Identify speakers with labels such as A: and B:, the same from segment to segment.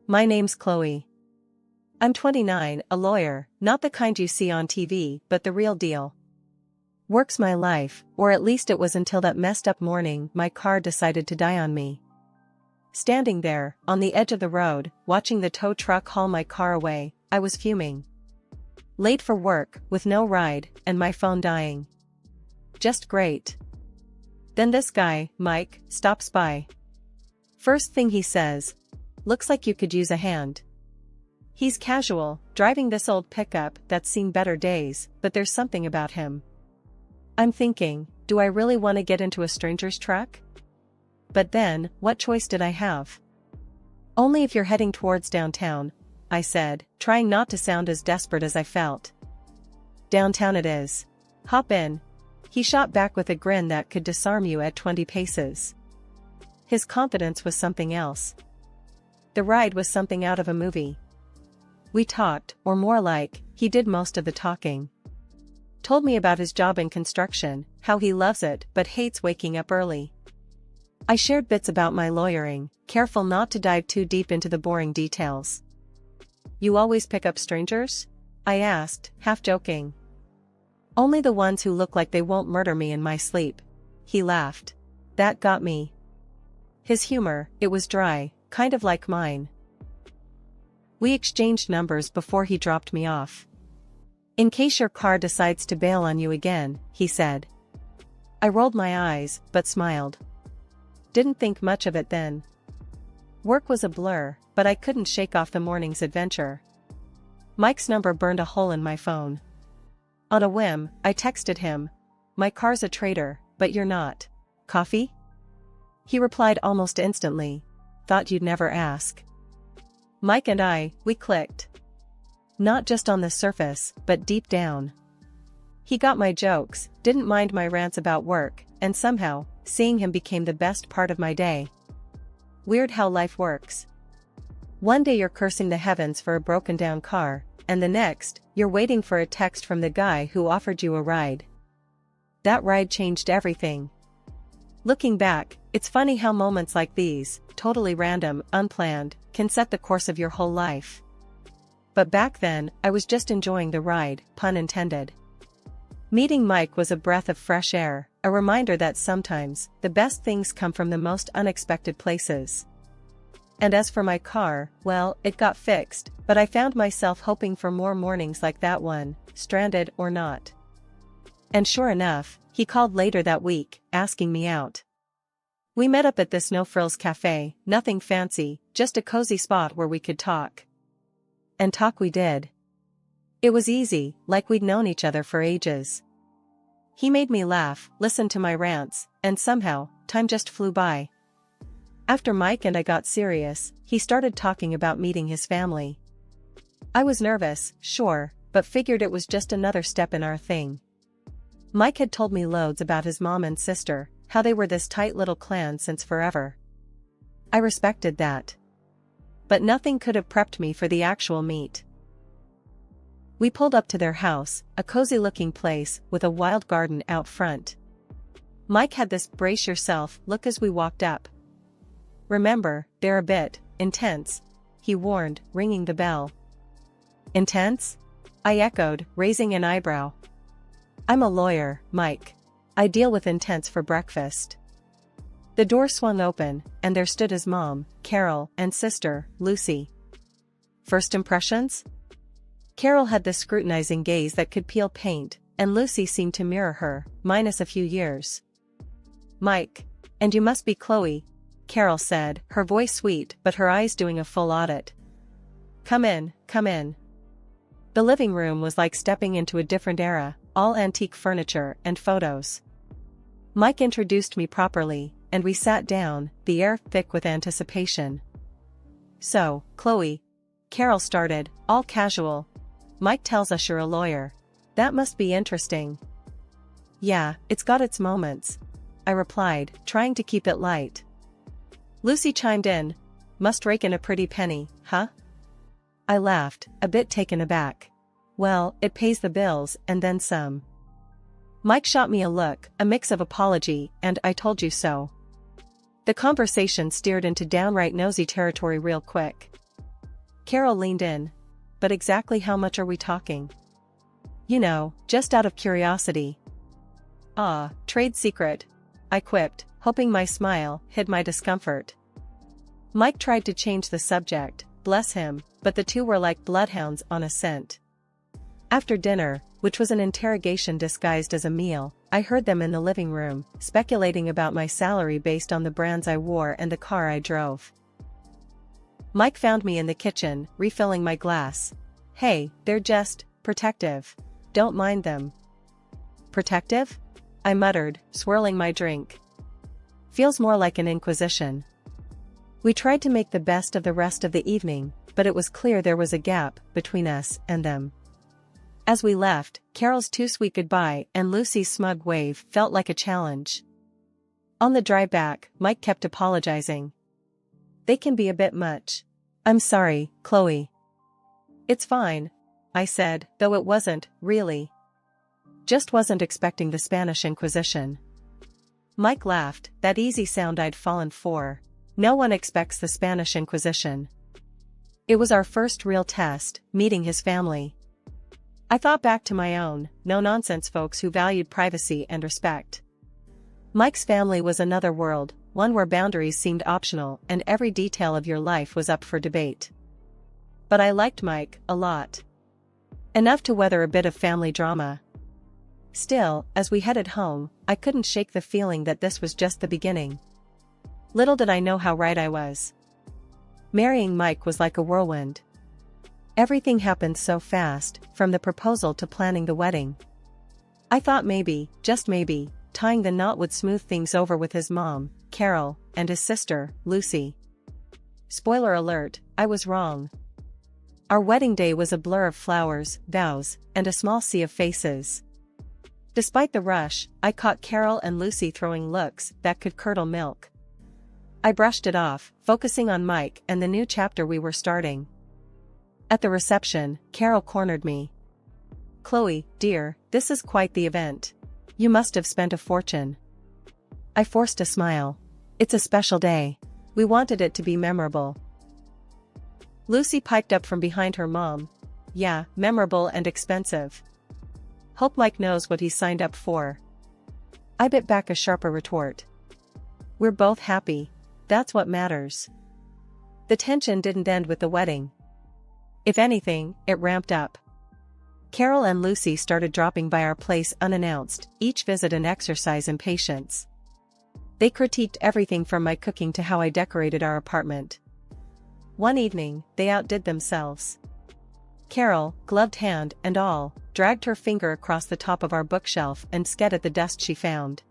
A: My name's Chloe. I'm 29, a lawyer, not the kind you see on TV, but the real deal. Work's my life, or at least it was until that messed up morning my car decided to die on me. Standing there, on the edge of the road, watching the tow truck haul my car away, I was fuming. Late for work, with no ride, and my phone dying. Just great. Then this guy, Mike, stops by. First thing he says, "Looks like you could use a hand." He's casual, driving this old pickup that's seen better days, but there's something about him. I'm thinking, do I really want to get into a stranger's truck? But then, what choice did I have? "Only if you're heading towards downtown," I said, trying not to sound as desperate as I felt. "Downtown it is. Hop in." He shot back with a grin that could disarm you at 20 paces. His confidence was something else. The ride was something out of a movie. We talked, or more like, he did most of the talking. Told me about his job in construction, how he loves it but hates waking up early. I shared bits about my lawyering, careful not to dive too deep into the boring details. "You always pick up strangers?" I asked, half joking. "Only the ones who look like they won't murder me in my sleep." He laughed. That got me. His humor, it was dry, kind of like mine. We exchanged numbers before he dropped me off. "In case your car decides to bail on you again," he said. I rolled my eyes, but smiled. Didn't think much of it then. Work was a blur, but I couldn't shake off the morning's adventure. Mike's number burned a hole in my phone. On a whim, I texted him, "My car's a traitor, but you're not. Coffee?" He replied almost instantly, "Thought you'd never ask." Mike and we clicked. Not just on the surface, but deep down. He got my jokes, didn't mind my rants about work, and somehow, seeing him became the best part of my day. Weird how life works. One day you're cursing the heavens for a broken down car, and the next, you're waiting for a text from the guy who offered you a ride. That ride changed everything. Looking back, it's funny how moments like these, totally random, unplanned, can set the course of your whole life. But back then, I was just enjoying the ride, pun intended. Meeting Mike was a breath of fresh air, a reminder that sometimes, the best things come from the most unexpected places. And as for my car, well, it got fixed, but I found myself hoping for more mornings like that one, stranded or not. And sure enough, he called later that week, asking me out. We met up at this no-frills cafe, nothing fancy, just a cozy spot where we could talk. And talk we did. It was easy, like we'd known each other for ages. He made me laugh, listened to my rants, and somehow, time just flew by. After Mike and I got serious, he started talking about meeting his family. I was nervous, sure, but figured it was just another step in our thing. Mike had told me loads about his mom and sister, how they were this tight little clan since forever. I respected that. But nothing could have prepped me for the actual meet. We pulled up to their house, a cozy-looking place with a wild garden out front. Mike had this brace yourself look as we walked up. "Remember, they're a bit intense," he warned, ringing the bell. "Intense?" I echoed, raising an eyebrow. "I'm a lawyer, Mike. I deal with intense for breakfast." The door swung open, and there stood his mom, Carol, and sister, Lucy. First impressions? Carol had the scrutinizing gaze that could peel paint, and Lucy seemed to mirror her, minus a few years. "Mike. And you must be Chloe," Carol said, her voice sweet but her eyes doing a full audit. Come in, come in." The living room was like stepping into a different era, all antique furniture and photos. Mike introduced me properly, and we sat down, the air thick with anticipation. "So, Chloe," Carol started, all casual. "Mike tells us you're a lawyer. That must be interesting." "Yeah, it's got its moments," I replied, trying to keep it light. Lucy chimed in, "Must rake in a pretty penny, huh?" I laughed, a bit taken aback. "Well, it pays the bills, and then some." Mike shot me a look, a mix of apology and "I told you so." The conversation steered into downright nosy territory real quick. Carol leaned in. But exactly how much are we talking? You know, just out of curiosity. Ah, trade secret. I quipped, hoping my smile hid my discomfort. Mike tried to change the subject, bless him, but the two were like bloodhounds on a scent. After dinner, which was an interrogation disguised as a meal, I heard them in the living room, speculating about my salary based on the brands I wore and the car I drove. Mike found me in the kitchen, refilling my glass. Hey, they're just protective. Don't mind them. Protective? I muttered, swirling my drink. Feels more like an inquisition. We tried to make the best of the rest of the evening, but it was clear there was a gap between us and them. As we left, Carol's too sweet goodbye and Lucy's smug wave felt like a challenge. On the drive back, Mike kept apologizing. They can be a bit much. I'm sorry, Chloe. It's fine, I said, though it wasn't, really. Just wasn't expecting the Spanish Inquisition. Mike laughed, that easy sound I'd fallen for. No one expects the Spanish Inquisition. It was our first real test, meeting his family. I thought back to my own, no-nonsense folks who valued privacy and respect. Mike's family was another world, one where boundaries seemed optional and every detail of your life was up for debate. But I liked Mike a lot. Enough to weather a bit of family drama. Still, as we headed home, I couldn't shake the feeling that this was just the beginning. Little did I know how right I was. Marrying Mike was like a whirlwind. Everything happened so fast, from the proposal to planning the wedding. I thought maybe, just maybe, tying the knot would smooth things over with his mom, Carol, and his sister, Lucy. Spoiler alert, I was wrong. Our wedding day was a blur of flowers, vows, and a small sea of faces. Despite the rush, I caught Carol and Lucy throwing looks that could curdle milk. I brushed it off, focusing on Mike and the new chapter we were starting. At the reception, Carol cornered me. Chloe, dear, this is quite the event. You must have spent a fortune. I forced a smile. It's a special day. We wanted it to be memorable. Lucy piped up from behind her mom. Yeah, memorable and expensive. Hope Mike knows what he signed up for. I bit back a sharper retort. We're both happy. That's what matters. The tension didn't end with the wedding. If anything, it ramped up. Carol and Lucy started dropping by our place unannounced, each visit an exercise in patience. They critiqued everything from my cooking to how I decorated our apartment. One evening, they outdid themselves. Carol, gloved hand and all, dragged her finger across the top of our bookshelf and sked at the dust she found.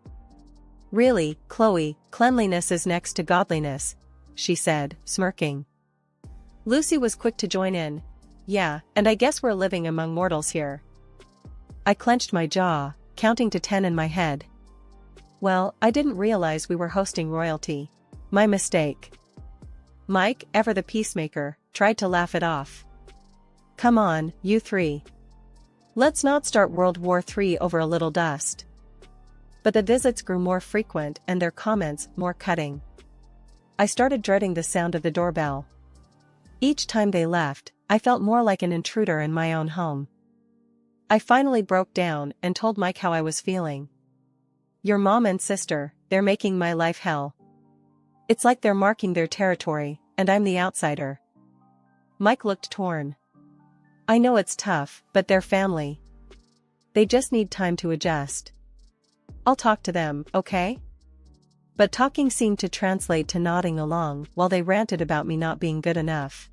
A: Really, Chloe, cleanliness is next to godliness, she said, smirking. Lucy was quick to join in. Yeah, and I guess we're living among mortals here. I clenched my jaw, counting to 10 in my head. Well, I didn't realize we were hosting royalty. My mistake. Mike, ever the peacemaker, tried to laugh it off. Come on, you three. Let's not start World War III over a little dust. But the visits grew more frequent and their comments more cutting. I started dreading the sound of the doorbell. Each time they left, I felt more like an intruder in my own home. I finally broke down and told Mike how I was feeling. Your mom and sister, they're making my life hell. It's like they're marking their territory, and I'm the outsider. Mike looked torn. I know it's tough, but they're family. They just need time to adjust. I'll talk to them, okay? But talking seemed to translate to nodding along while they ranted about me not being good enough.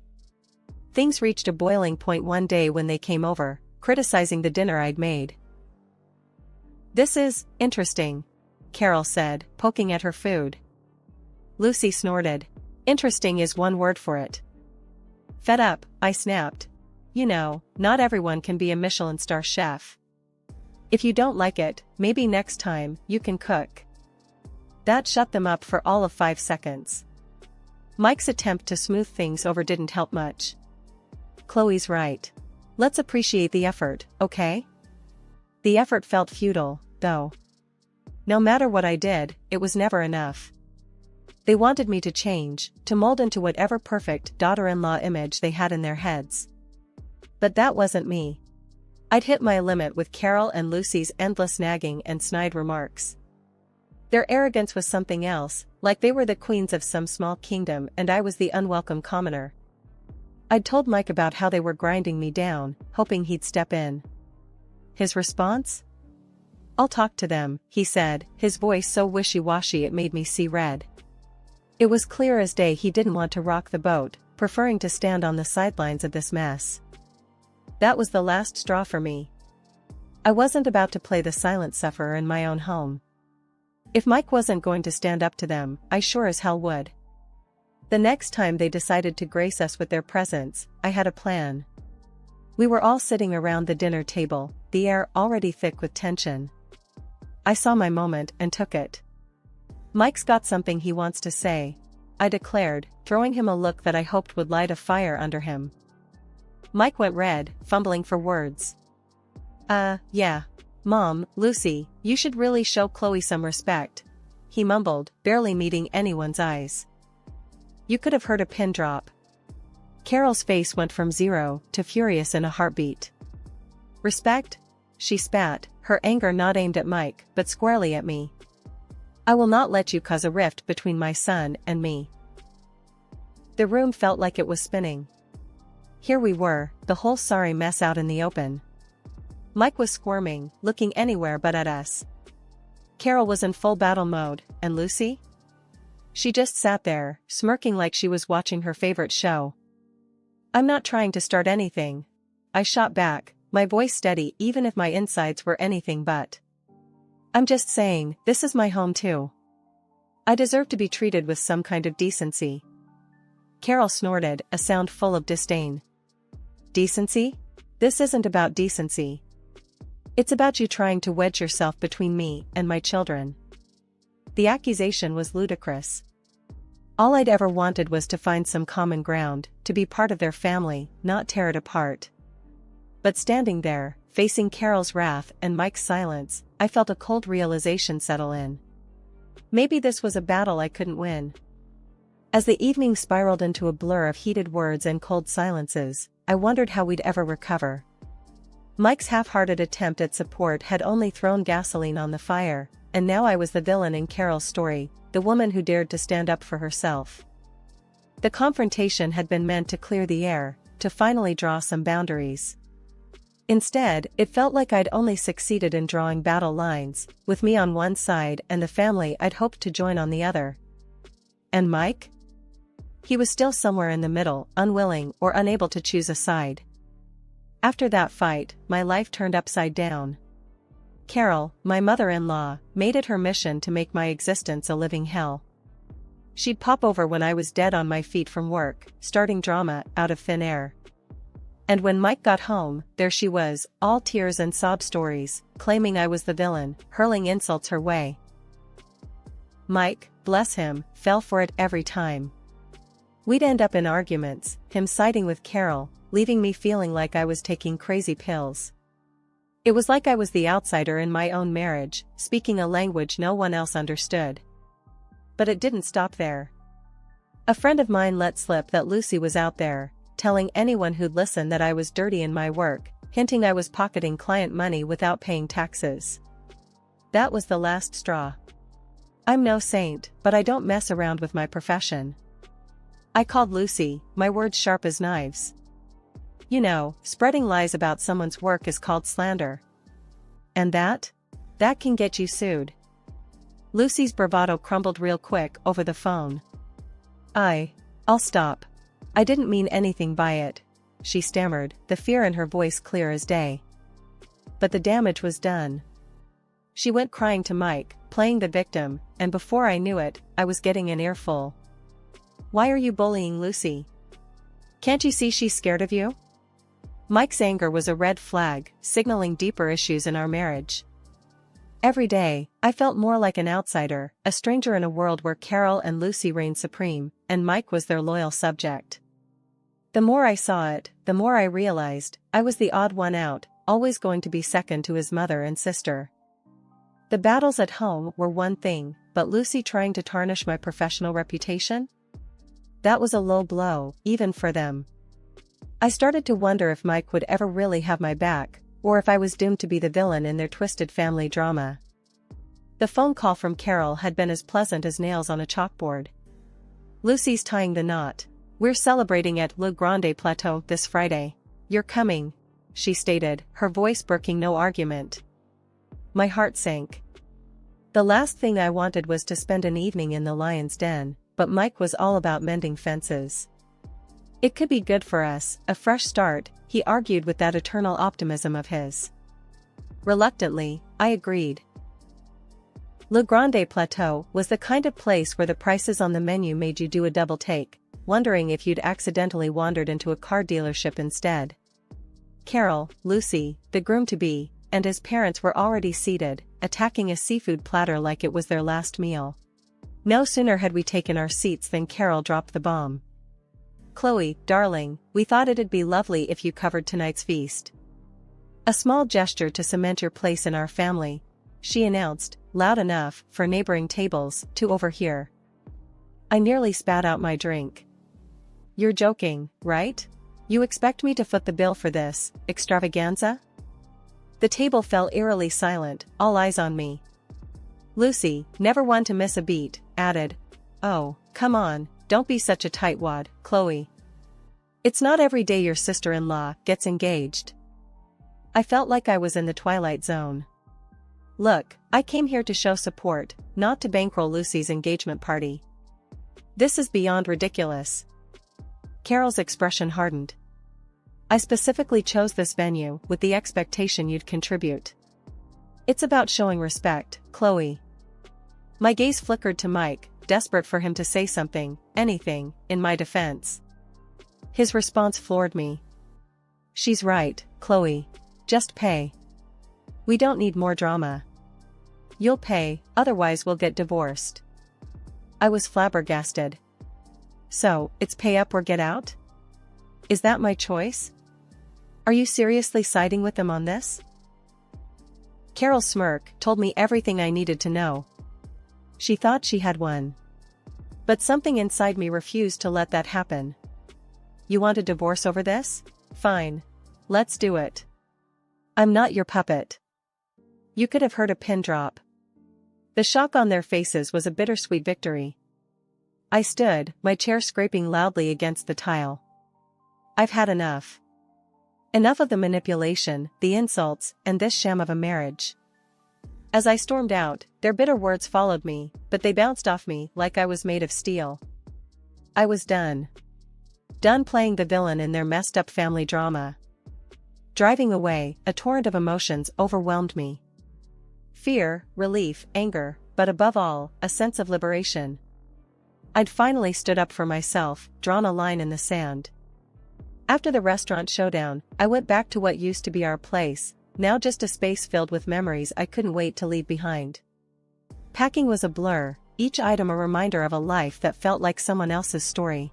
A: Things reached a boiling point one day when they came over, criticizing the dinner I'd made. This is interesting, Carol said, poking at her food. Lucy snorted. Interesting is one word for it. Fed up, I snapped. You know, not everyone can be a Michelin star chef. If you don't like it, maybe next time you can cook. That shut them up for all of 5 seconds. Mike's attempt to smooth things over didn't help much. Chloe's right. Let's appreciate the effort, okay? The effort felt futile, though. No matter what I did, it was never enough. They wanted me to change, to mold into whatever perfect daughter-in-law image they had in their heads. But that wasn't me. I'd hit my limit with Carol and Lucy's endless nagging and snide remarks. Their arrogance was something else, like they were the queens of some small kingdom and I was the unwelcome commoner. I'd told Mike about how they were grinding me down, hoping he'd step in. His response? "I'll talk to them," he said, his voice so wishy-washy it made me see red. It was clear as day he didn't want to rock the boat, preferring to stand on the sidelines of this mess. That was the last straw for me. I wasn't about to play the silent sufferer in my own home. If Mike wasn't going to stand up to them, I sure as hell would. The next time they decided to grace us with their presence, I had a plan. We were all sitting around the dinner table, the air already thick with tension. I saw my moment and took it. "Mike's got something he wants to say," I declared, throwing him a look that I hoped would light a fire under him. Mike went red, fumbling for words. Yeah. Mom, Lucy, you should really show Chloe some respect," he mumbled, barely meeting anyone's eyes. You could have heard a pin drop. Carol's face went from 0 to furious in a heartbeat. "Respect?" she spat, her anger not aimed at Mike, but squarely at me. "I will not let you cause a rift between my son and me." The room felt like it was spinning. Here we were, the whole sorry mess out in the open. Mike was squirming, looking anywhere but at us. Carol was in full battle mode, and Lucy? She just sat there, smirking like she was watching her favorite show. "I'm not trying to start anything," I shot back, my voice steady even if my insides were anything but. "I'm just saying, this is my home too. I deserve to be treated with some kind of decency." Carol snorted, a sound full of disdain. "Decency? This isn't about decency. It's about you trying to wedge yourself between me and my children." The accusation was ludicrous. All I'd ever wanted was to find some common ground, to be part of their family, not tear it apart. But standing there, facing Carol's wrath and Mike's silence, I felt a cold realization settle in. Maybe this was a battle I couldn't win. As the evening spiraled into a blur of heated words and cold silences, I wondered how we'd ever recover. Mike's half-hearted attempt at support had only thrown gasoline on the fire, and now I was the villain in Carol's story, the woman who dared to stand up for herself. The confrontation had been meant to clear the air, to finally draw some boundaries. Instead, it felt like I'd only succeeded in drawing battle lines, with me on one side and the family I'd hoped to join on the other. And Mike? He was still somewhere in the middle, unwilling or unable to choose a side. After that fight, my life turned upside down. Carol, my mother-in-law, made it her mission to make my existence a living hell. She'd pop over when I was dead on my feet from work, starting drama out of thin air. And when Mike got home, there she was, all tears and sob stories, claiming I was the villain, hurling insults her way. Mike, bless him, fell for it every time. We'd end up in arguments, him siding with Carol, leaving me feeling like I was taking crazy pills. It was like I was the outsider in my own marriage, speaking a language no one else understood. But it didn't stop there. A friend of mine let slip that Lucy was out there, telling anyone who'd listen that I was dirty in my work, hinting I was pocketing client money without paying taxes. That was the last straw. I'm no saint, but I don't mess around with my profession. I called Lucy, my words sharp as knives. You know, spreading lies about someone's work is called slander. And that can get you sued. Lucy's bravado crumbled real quick over the phone. I'll stop. I didn't mean anything by it, she stammered, the fear in her voice clear as day. But the damage was done. She went crying to Mike, playing the victim, and before I knew it, I was getting an earful. "Why are you bullying Lucy? Can't you see she's scared of you?" Mike's anger was a red flag, signaling deeper issues in our marriage. Every day, I felt more like an outsider, a stranger in a world where Carol and Lucy reigned supreme, and Mike was their loyal subject. The more I saw it, the more I realized, I was the odd one out, always going to be second to his mother and sister. The battles at home were one thing, but Lucy trying to tarnish my professional reputation? That was a low blow, even for them. I started to wonder if Mike would ever really have my back, or if I was doomed to be the villain in their twisted family drama. The phone call from Carol had been as pleasant as nails on a chalkboard. "Lucy's tying the knot. We're celebrating at Le Grande Plateau this Friday. You're coming," she stated, her voice broking no argument. My heart sank. The last thing I wanted was to spend an evening in the lion's den, but Mike was all about mending fences. It could be good for us, a fresh start, he argued with that eternal optimism of his. Reluctantly, I agreed. Le Grande Plateau was the kind of place where the prices on the menu made you do a double take, wondering if you'd accidentally wandered into a car dealership instead. Carol, Lucy, the groom-to-be, and his parents were already seated, attacking a seafood platter like it was their last meal. No sooner had we taken our seats than Carol dropped the bomb. "Chloe, darling, we thought it'd be lovely if you covered tonight's feast. A small gesture to cement your place in our family," she announced, loud enough for neighboring tables to overhear. I nearly spat out my drink. "You're joking, right? You expect me to foot the bill for this extravaganza?" The table fell eerily silent, all eyes on me. Lucy, never one to miss a beat, added, "Oh, come on, don't be such a tightwad, Chloe. It's not every day your sister-in-law gets engaged." I felt like I was in the Twilight Zone. "Look, I came here to show support, not to bankroll Lucy's engagement party. This is beyond ridiculous." Carol's expression hardened. "I specifically chose this venue with the expectation you'd contribute. It's about showing respect, Chloe." My gaze flickered to Mike, desperate for him to say something, anything, in my defense. His response floored me. "She's right, Chloe. Just pay. We don't need more drama. You'll pay, otherwise we'll get divorced." I was flabbergasted. "So, it's pay up or get out? Is that my choice? Are you seriously siding with them on this?" Carol's smirk told me everything I needed to know. She thought she had won. But something inside me refused to let that happen. "You want a divorce over this? Fine. Let's do it. I'm not your puppet." You could have heard a pin drop. The shock on their faces was a bittersweet victory. I stood, my chair scraping loudly against the tile. I've had enough. Enough of the manipulation, the insults, and this sham of a marriage. As I stormed out, their bitter words followed me, but they bounced off me like I was made of steel. I was done. Done playing the villain in their messed up family drama. Driving away, a torrent of emotions overwhelmed me. Fear, relief, anger, but above all, a sense of liberation. I'd finally stood up for myself, drawn a line in the sand. After the restaurant showdown, I went back to what used to be our place, now just a space filled with memories I couldn't wait to leave behind. Packing was a blur, each item a reminder of a life that felt like someone else's story.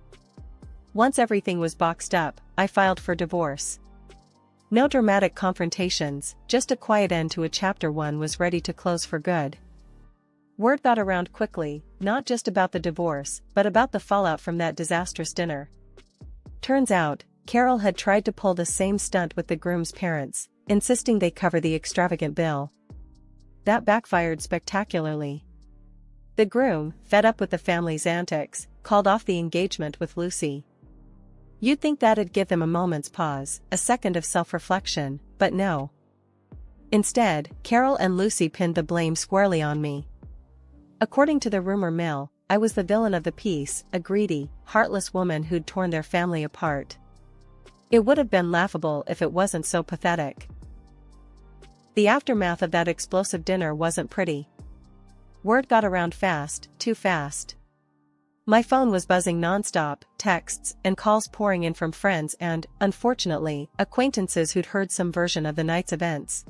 A: Once everything was boxed up, I filed for divorce. No dramatic confrontations, just a quiet end to a chapter one was ready to close for good. Word got around quickly, not just about the divorce, but about the fallout from that disastrous dinner. Turns out, Carol had tried to pull the same stunt with the groom's parents, insisting they cover the extravagant bill. That backfired spectacularly. The groom, fed up with the family's antics, called off the engagement with Lucy. You'd think that'd give them a moment's pause, a second of self-reflection, but no. Instead, Carol and Lucy pinned the blame squarely on me. According to the rumor mill, I was the villain of the piece, a greedy, heartless woman who'd torn their family apart. It would have been laughable if it wasn't so pathetic. The aftermath of that explosive dinner wasn't pretty. Word got around fast, too fast. My phone was buzzing nonstop, texts and calls pouring in from friends and, unfortunately, acquaintances who'd heard some version of the night's events.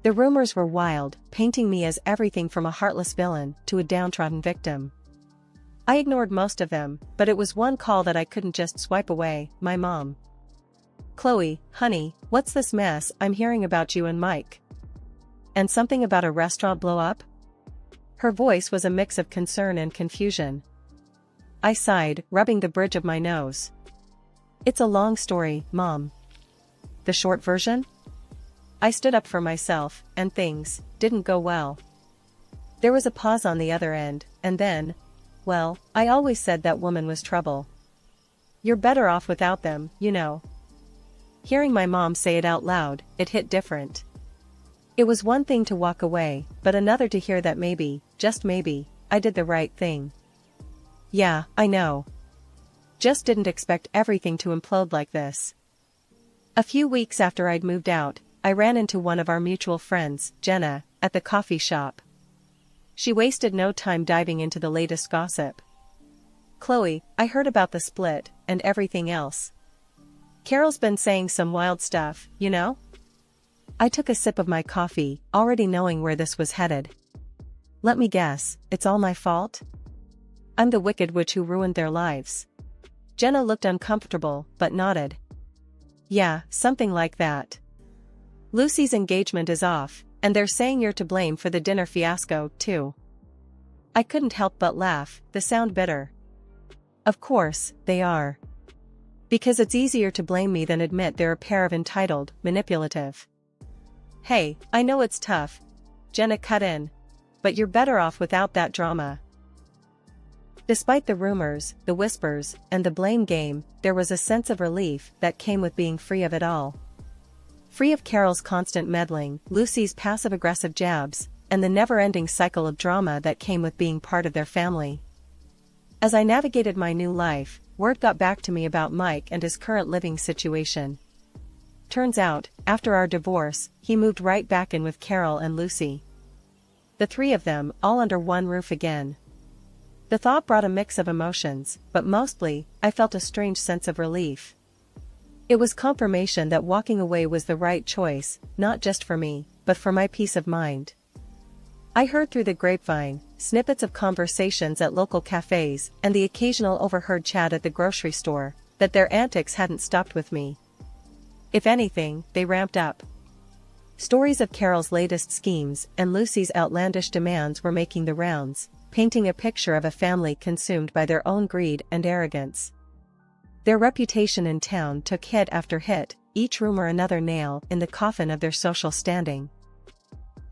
A: The rumors were wild, painting me as everything from a heartless villain to a downtrodden victim. I ignored most of them, but it was one call that I couldn't just swipe away, my mom. "Chloe, honey, what's this mess I'm hearing about you and Mike? And something about a restaurant blow up?" Her voice was a mix of concern and confusion. I sighed, rubbing the bridge of my nose. It's a long story, Mom. The short version? I stood up for myself, and things didn't go well. There was a pause on the other end, and then, well, I always said that woman was trouble. You're better off without them, you know. Hearing my mom say it out loud, it hit different. It was one thing to walk away, but another to hear that maybe, just maybe, I did the right thing. Yeah, I know. Just didn't expect everything to implode like this. A few weeks after I'd moved out, I ran into one of our mutual friends, Jenna, at the coffee shop. She wasted no time diving into the latest gossip. Chloe, I heard about the split, and everything else. Carol's been saying some wild stuff, you know? I took a sip of my coffee, already knowing where this was headed. Let me guess, it's all my fault? I'm the wicked witch who ruined their lives. Jenna looked uncomfortable, but nodded. Yeah, something like that. Lucy's engagement is off, and they're saying you're to blame for the dinner fiasco, too. I couldn't help but laugh, they sound bitter. Of course, they are. Because it's easier to blame me than admit they're a pair of entitled, manipulative. Hey, I know it's tough, Jenna cut in, but you're better off without that drama. Despite the rumors, the whispers, and the blame game, there was a sense of relief that came with being free of it all. Free of Carol's constant meddling, Lucy's passive-aggressive jabs, and the never-ending cycle of drama that came with being part of their family. As I navigated my new life, word got back to me about Mike and his current living situation. Turns out, after our divorce, he moved right back in with Carol and Lucy. The three of them, all under one roof again. The thought brought a mix of emotions, but mostly, I felt a strange sense of relief. It was confirmation that walking away was the right choice, not just for me, but for my peace of mind. I heard through the grapevine, snippets of conversations at local cafes, and the occasional overheard chat at the grocery store, that their antics hadn't stopped with me. If anything, they ramped up. Stories of Carol's latest schemes and Lucy's outlandish demands were making the rounds, painting a picture of a family consumed by their own greed and arrogance. Their reputation in town took hit after hit, each rumor another nail in the coffin of their social standing.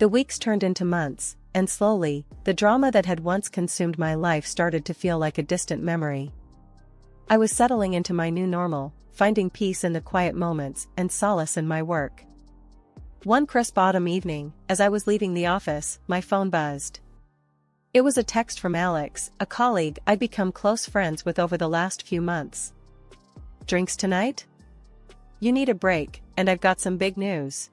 A: The weeks turned into months, and slowly, the drama that had once consumed my life started to feel like a distant memory. I was settling into my new normal, finding peace in the quiet moments and solace in my work. One crisp autumn evening, as I was leaving the office, my phone buzzed. It was a text from Alex, a colleague I'd become close friends with over the last few months. Drinks tonight? You need a break, and I've got some big news.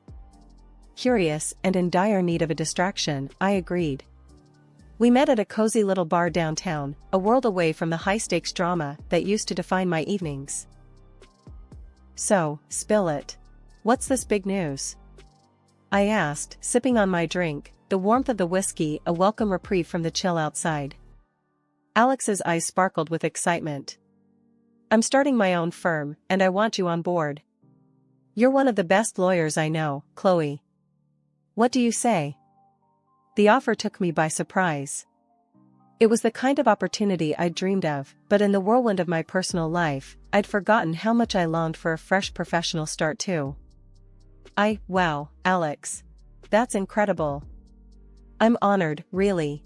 A: Curious and in dire need of a distraction, I agreed. We met at a cozy little bar downtown, a world away from the high-stakes drama that used to define my evenings. So, spill it. What's this big news? I asked, sipping on my drink, the warmth of the whiskey a welcome reprieve from the chill outside. Alex's eyes sparkled with excitement. I'm starting my own firm, and I want you on board. You're one of the best lawyers I know, Chloe. What do you say? The offer took me by surprise. It was the kind of opportunity I'd dreamed of, but in the whirlwind of my personal life, I'd forgotten how much I longed for a fresh professional start too. Wow, Alex. That's incredible. I'm honored, really.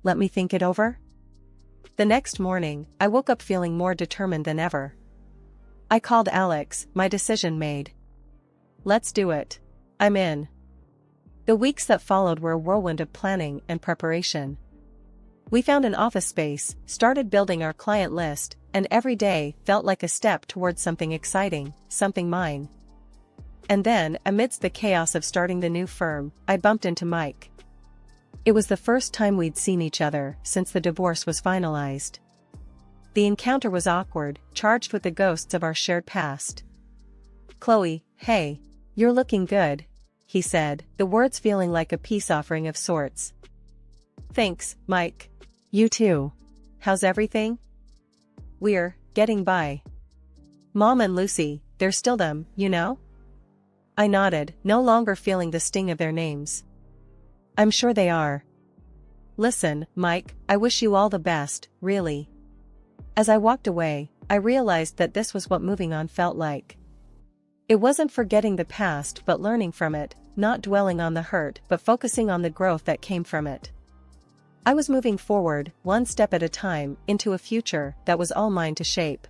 A: Let me think it over. The next morning, I woke up feeling more determined than ever. I called Alex, my decision made. Let's do it. I'm in. The weeks that followed were a whirlwind of planning and preparation. We found an office space, started building our client list, and every day felt like a step towards something exciting, something mine. And then, amidst the chaos of starting the new firm, I bumped into Mike. It was the first time we'd seen each other since the divorce was finalized. The encounter was awkward, charged with the ghosts of our shared past. Chloe, hey, you're looking good, he said, the words feeling like a peace offering of sorts. Thanks, Mike. You too. How's everything? We're getting by. Mom and Lucy, they're still them, you know? I nodded, no longer feeling the sting of their names. I'm sure they are. Listen, Mike, I wish you all the best, really. As I walked away, I realized that this was what moving on felt like. It wasn't forgetting the past but learning from it, not dwelling on the hurt but focusing on the growth that came from it. I was moving forward, one step at a time, into a future that was all mine to shape.